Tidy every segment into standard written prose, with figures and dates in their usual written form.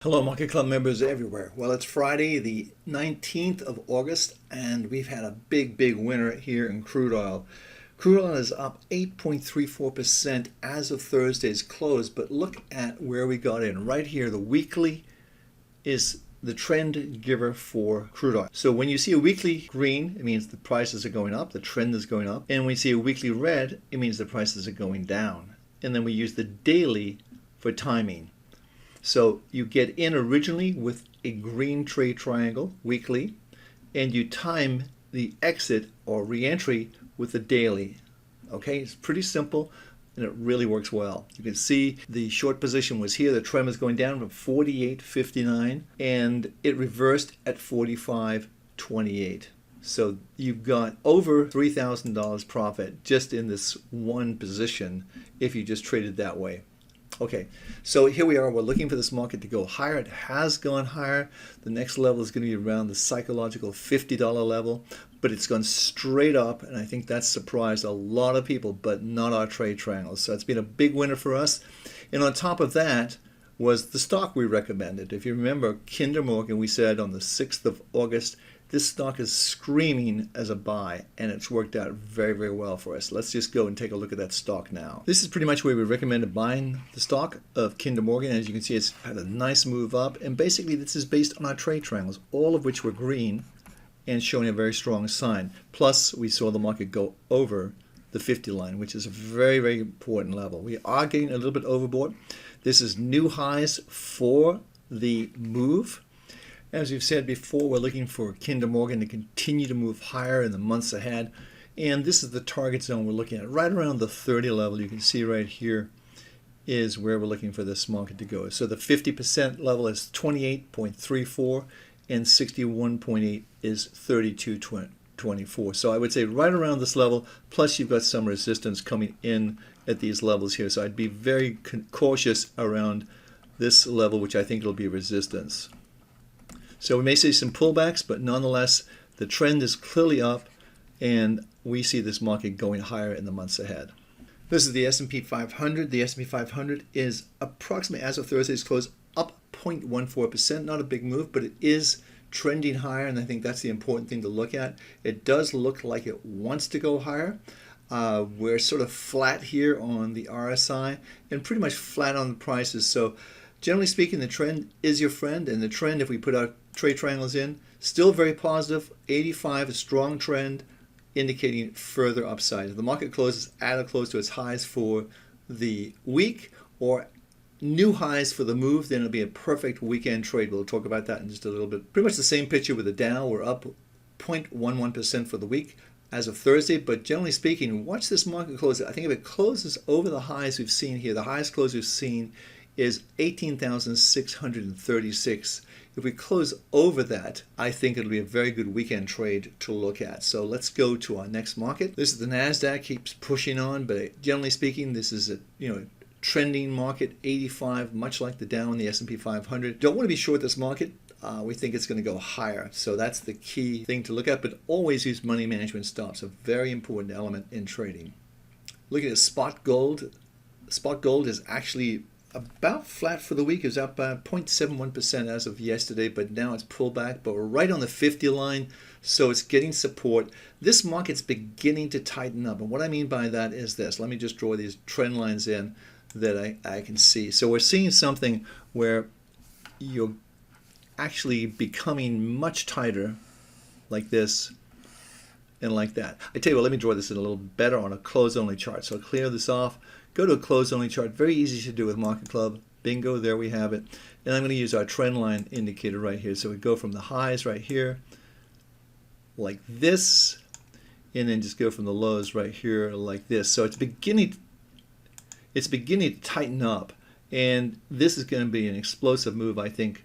Hello, Market Club members everywhere. Well, it's Friday, the 19th of August, and we've had a big winner here in crude oil. Crude oil is up 8.34% as of Thursday's close, but look at where we got in. Right here, the weekly is the trend giver for crude oil. So when you see a weekly green, it means the prices are going up, the trend is going up. And when we see a weekly red, it means the prices are going down. And then we use the daily for timing. So you get in originally with a green trade triangle weekly, and you time the exit or re-entry with the daily. Okay, it's pretty simple and it really works well. You can see the short position was here, the trend was going down from 48.59 and it reversed at 45.28. So you've got over $3,000 profit just in this one position if you just traded that way. Okay, so here we are. We're looking for this market to go higher. It has gone higher. The next level is going to be around the psychological $50 level, but it's gone straight up, and I think that's surprised a lot of people, but not our trade triangles. So it's been a big winner for us. And on top of that was the stock we recommended. If you remember, Kinder Morgan, we said on the 6th of August, this stock is screaming as a buy, and it's worked out very well for us. Let's just go and take a look at that stock now. This is pretty much where we recommended buying the stock of Kinder Morgan. As you can see, it's had a nice move up, and basically this is based on our trade triangles, all of which were green and showing a very strong sign. Plus, we saw the market go over the 50 line, which is a very important level. We are getting a little bit overbought. This is new highs for the move. As we've said before, we're looking for Kinder Morgan to continue to move higher in the months ahead. And this is the target zone we're looking at. Right around the 30 level, you can see right here is where we're looking for this market to go. So the 50% level is 28.34 and 61.8 is 32.24. So I would say right around this level, plus you've got some resistance coming in at these levels here. So I'd be very cautious around this level, which I think will be resistance. So we may see some pullbacks, but nonetheless, the trend is clearly up, and we see this market going higher in the months ahead. This is the S&P 500. The S&P 500 is approximately, as of Thursday's close, up 0.14%. Not a big move, but it is trending higher, and I think that's the important thing to look at. It does look like it wants to go higher. We're sort of flat here on the RSI and pretty much flat on the prices. So generally speaking, the trend is your friend, and the trend, if we put our trade triangles in, still very positive. 85, a strong trend, indicating further upside. If the market closes at or close to its highs for the week or new highs for the move, then it'll be a perfect weekend trade. We'll talk about that in just a little bit. Pretty much the same picture with the Dow. We're up 0.11% for the week as of Thursday, but generally speaking, watch this market close. I think if it closes over the highs we've seen here, the highest close we've seen is 18,636. If we close over that, I think it'll be a very good weekend trade to look at. So let's go to our next market. This is the NASDAQ, keeps pushing on, but generally speaking, this is a trending market, 85, much like the Dow and the S&P 500. Don't want to be short this market. We think it's going to go higher. So that's the key thing to look at, but always use money management stops, a very important element in trading. Looking at spot gold. Spot gold is actually about flat for the week. It was up 0.71% as of yesterday, but now it's pulled back. But we're right on the 50 line, so it's getting support. This market's beginning to tighten up, and what I mean by that is this. Let me just draw these trend lines in that I can see. So we're seeing something where you're actually becoming much tighter, like this and like that. I tell you what, let me draw this in a little better on a close-only chart. So I'll clear this off. Go to a close-only chart. Very easy to do with MarketClub. Bingo, there we have it. And I'm going to use our trend line indicator right here. So we go from the highs right here, like this, and then just go from the lows right here, like this. So it's beginning to tighten up, and this is going to be an explosive move, I think.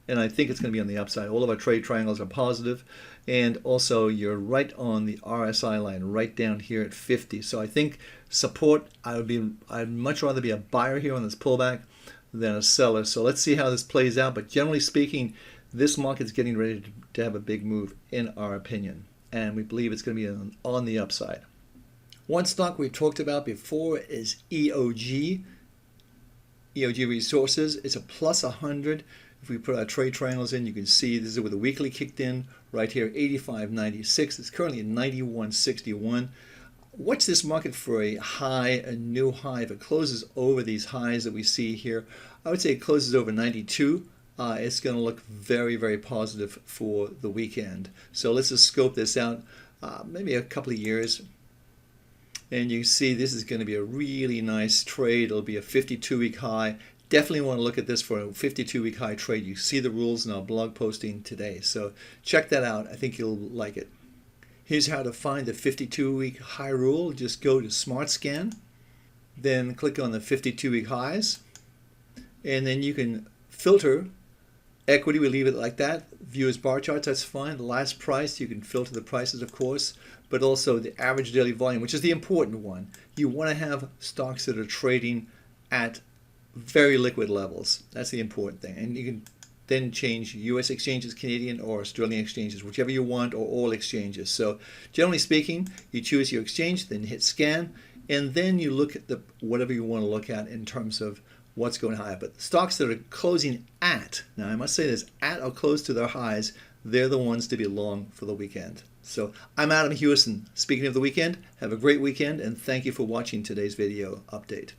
And I think it's going to be on the upside. All of our trade triangles are positive, and also you're right on the RSI line, right down here at 50. So I think support, I'd much rather be a buyer here on this pullback than a seller. So let's see how this plays out. But generally speaking, this market's getting ready to have a big move, in our opinion, and we believe it's going to be on the upside. One stock we've talked about before is EOG. EOG Resources. It's a plus 100. If we put our trade triangles in, you can see this is where the weekly kicked in right here, 85.96. It's currently at 91.61. Watch this market for a high, a new high. If it closes over these highs that we see here, I would say it closes over 92. It's going to look very, very positive for the weekend. So let's just scope this out, maybe a couple of years. And you see this is going to be a really nice trade. It'll be a 52-week high. Definitely want to look at this for a 52-week high trade. You see the rules in our blog posting today. So check that out. I think you'll like it. Here's how to find the 52-week high rule. Just go to Smart Scan, then click on the 52-week highs, and then you can filter equity. We leave it like that. View as bar charts, that's fine. The last price, you can filter the prices, of course, but also the average daily volume, which is the important one. You want to have stocks that are trading at very liquid levels. That's the important thing. And you can then change US exchanges, Canadian or sterling exchanges, whichever you want, or all exchanges. So generally speaking, you choose your exchange, then hit scan, and then you look at whatever you want to look at in terms of what's going higher. But stocks that are closing at, now I must say this, at or close to their highs, they're the ones to be long for the weekend. So I'm Adam Hewison. Speaking of the weekend, have a great weekend, and thank you for watching today's video update.